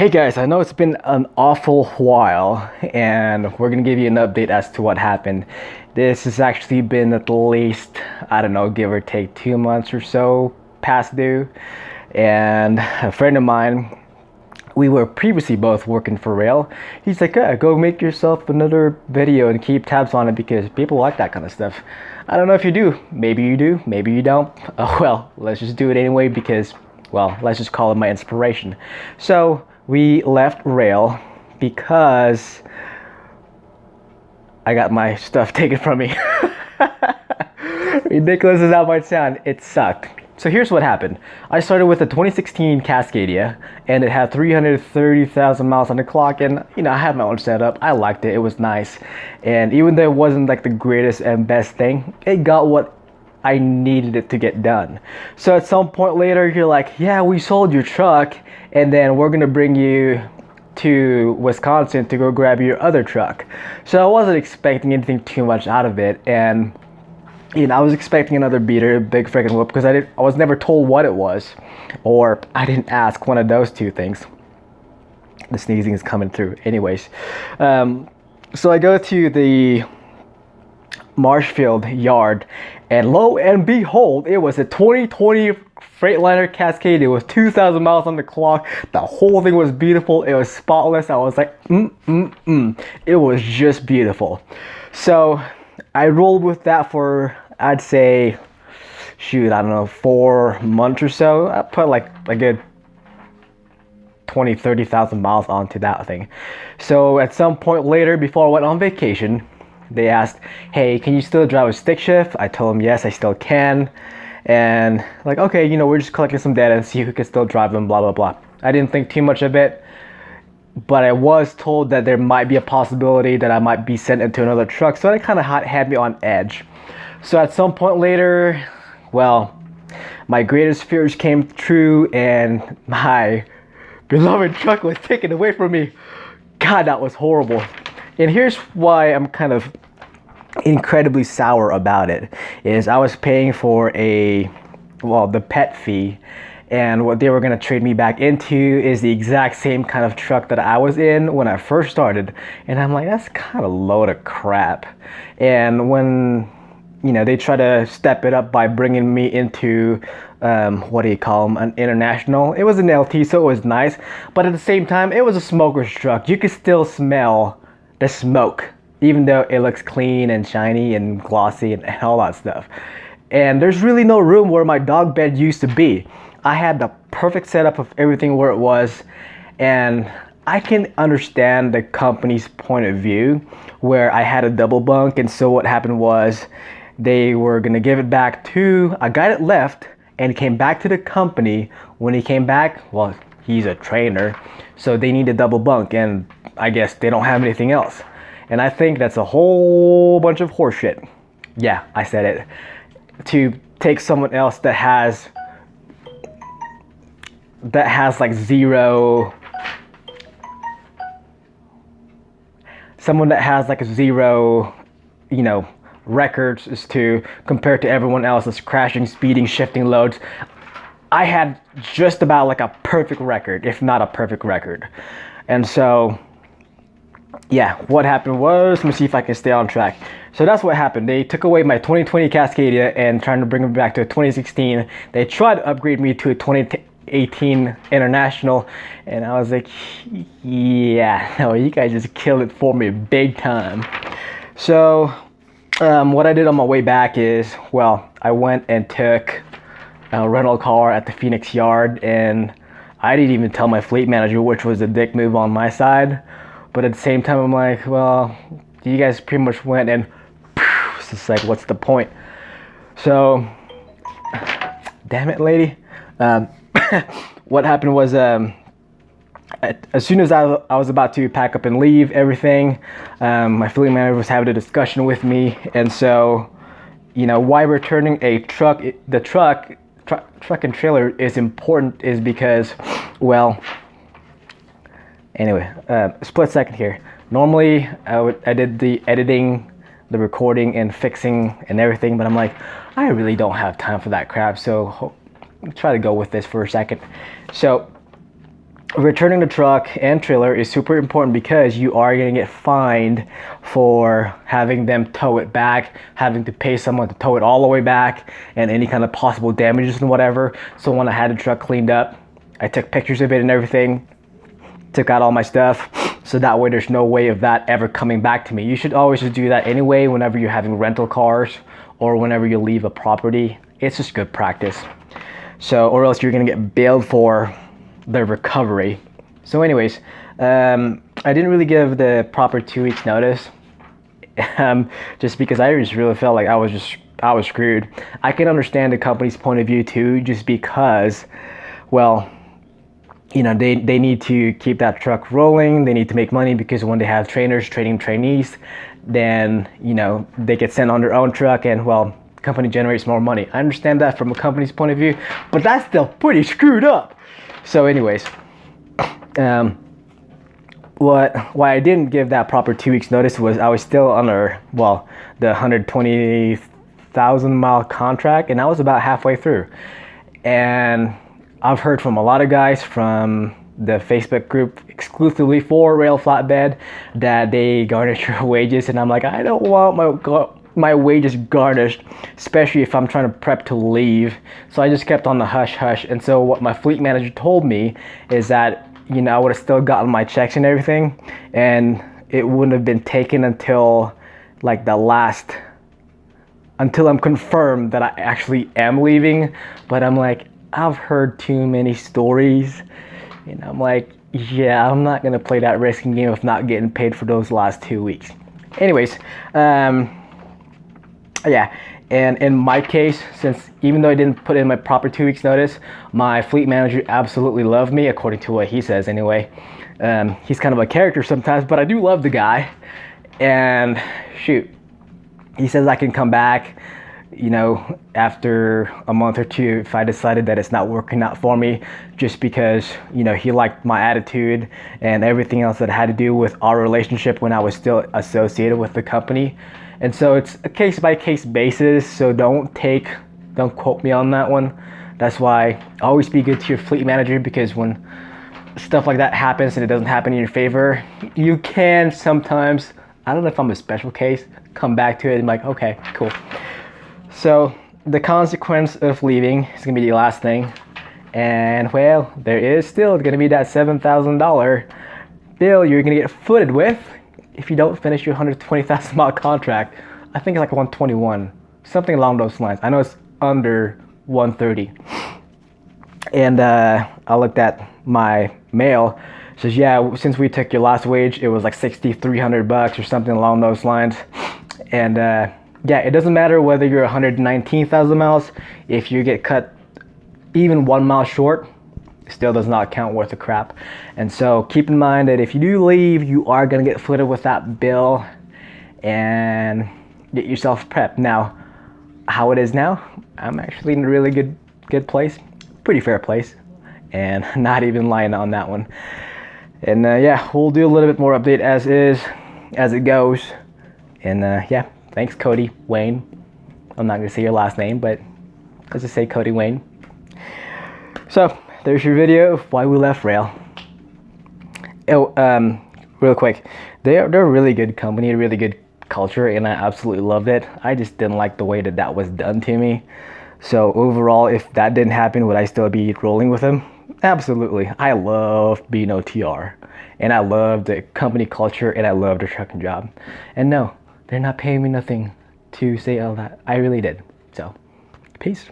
Hey guys, I know it's been an awful while, and we're gonna give you an update as to what happened. This has actually been at least, I don't know, give or take 2 months or so past due. And a friend of mine, we were previously both working for Roehl. He's like, yeah, go make yourself another video and keep tabs on it because people like that kind of stuff. I don't know if you do. Maybe you do, maybe you don't. Oh well, let's just do it anyway because, well, let's just call it my inspiration. So we left Roehl because I got my stuff taken from me. Ridiculous as that might sound, it sucked. So here's what happened. I started with a 2016 Cascadia, and it had 330,000 miles on the clock, and I had my own setup. I liked it. It was nice. And even though it wasn't like the greatest and best thing, it got what I needed it to get done. So at some point later, you're like, yeah, we sold your truck, and then we're gonna bring you to Wisconsin to go grab your other truck. So I wasn't expecting anything too much out of it, and I was expecting another beater, a big freaking whoop, because I was never told what it was, or I didn't ask, one of those two things. The sneezing is coming through. Anyways, so I go to the Marshfield yard, and lo and behold, it was a 2020 Freightliner Cascadia with 2,000 miles on the clock. The whole thing was beautiful. It was spotless. I was like, It was just beautiful. So I rolled with that for, I'd say, shoot, I don't know, 4 months or so. I put like a good 30,000 miles onto that thing. So at some point later, before I went on vacation, they asked, hey, can you still drive a stick shift? I told them, yes, I still can. And like, okay, we're just collecting some data and see who can still drive them, blah, blah, blah. I didn't think too much of it, but I was told that there might be a possibility that I might be sent into another truck. So that kind of had me on edge. So at some point later, well, my greatest fears came true and my beloved truck was taken away from me. God, that was horrible. And here's why I'm kind of incredibly sour about it, is I was paying for the pet fee, and what they were going to trade me back into is the exact same kind of truck that I was in when I first started. And I'm like, that's kind of a load of crap. And when they try to step it up by bringing me into what do you call them, an international. It was an LT, so it was nice, but at the same time it was a smoker's truck. You could still smell the smoke, even though it looks clean and shiny and glossy and all that stuff. And there's really no room where my dog bed used to be. I had the perfect setup of everything where it was, and I can understand the company's point of view where I had a double bunk, and so what happened was they were gonna give it back to a guy that left and came back to the company. When he came back, well, he's a trainer, so they need a double bunk, and I guess they don't have anything else. And I think that's a whole bunch of horseshit. Yeah, I said it. To take someone else that has like zero, someone that has like a zero, records is to compare to everyone else that's crashing, speeding, shifting loads. I had just about like a perfect record, if not a perfect record. And so, yeah, what happened was, let me see if I can stay on track. So that's what happened. They took away my 2020 Cascadia and trying to bring me back to a 2016. They tried to upgrade me to a 2018 International, and I was like, yeah, no, you guys just killed it for me big time. So what I did on my way back is, well, I went and took a rental car at the Phoenix yard, and I didn't even tell my fleet manager, which was a dick move on my side. But at the same time, I'm like, well, you guys pretty much went and it's just like, what's the point? So, damn it, lady. What happened was, as soon as I was about to pack up and leave everything, my fleet manager was having a discussion with me. And so, why returning a truck, truck and trailer is important is because, well, anyway, split second here. Normally, I did the editing, the recording, and fixing and everything, but I'm like, I really don't have time for that crap, so try to go with this for a second. So returning the truck and trailer is super important because you are going to get fined for having them tow it back, having to pay someone to tow it all the way back, and any kind of possible damages and whatever. So when I had the truck cleaned up, I took pictures of it and everything, took out all my stuff, so that way there's no way of that ever coming back to me. You should always just do that anyway whenever you're having rental cars or whenever you leave a property. It's just good practice. So, or else you're going to get billed for the recovery. So anyways, I didn't really give the proper 2 weeks notice, just because I just really felt like I was screwed. I can understand the company's point of view too, just because, well, you know, they need to keep that truck rolling. They need to make money because when they have trainers training trainees, then, you know, they get sent on their own truck and, well, the company generates more money. I understand that from a company's point of view, but that's still pretty screwed up. So anyways, why I didn't give that proper 2 weeks notice was I was still under, well, the 120,000 mile contract, and I was about halfway through. And I've heard from a lot of guys from the Facebook group exclusively for Roehl Flatbed that they garnish your wages, and I'm like, I don't want my wages garnished, especially if I'm trying to prep to leave. So I just kept on the hush hush. And so what my fleet manager told me is that, you know, I would have still gotten my checks and everything, and it wouldn't have been taken until like until I'm confirmed that I actually am leaving. But I'm like, I've heard too many stories, and I'm like, yeah, I'm not gonna play that risking game of not getting paid for those last 2 weeks. Anyways, yeah, and in my case, since even though I didn't put in my proper 2 weeks notice, my fleet manager absolutely loved me, according to what he says anyway. He's kind of a character sometimes, but I do love the guy. And shoot, he says I can come back, you know, after a month or two if I decided that it's not working out for me, just because, you know, he liked my attitude and everything else that had to do with our relationship when I was still associated with the company. And so it's a case-by-case basis, so don't quote me on that one. That's why always be good to your fleet manager, because when stuff like that happens and it doesn't happen in your favor, you can sometimes, I don't know if I'm a special case, come back to it and be like, okay, cool. So the consequence of leaving is gonna be the last thing. And well, there is still gonna be that $7,000 bill you're gonna get footed with if you don't finish your 120,000 mile contract. I think it's like 121, something along those lines. I know it's under 130. And I looked at my mail. It says, yeah, since we took your last wage, it was like $6,300 or something along those lines. And yeah, it doesn't matter whether you're 119,000 miles. If you get cut even 1 mile short, it still does not count worth a crap. And so keep in mind that if you do leave, you are gonna get footed with that bill, and get yourself prepped. Now, how it is now, I'm actually in a really good place, pretty fair place, and not even lying on that one. And yeah, we'll do a little bit more update as it goes. And yeah, thanks Cody Wayne. I'm not gonna say your last name, but let's just say Cody Wayne. So there's your video of why we left Roehl. Oh, real quick, they're a really good company, a really good culture, and I absolutely loved it. I just didn't like the way that was done to me. So overall, if that didn't happen, would I still be rolling with them? Absolutely. I love being OTR, and I love the company culture, and I love the trucking job. And no, they're not paying me nothing to say all that. I really did. So, peace.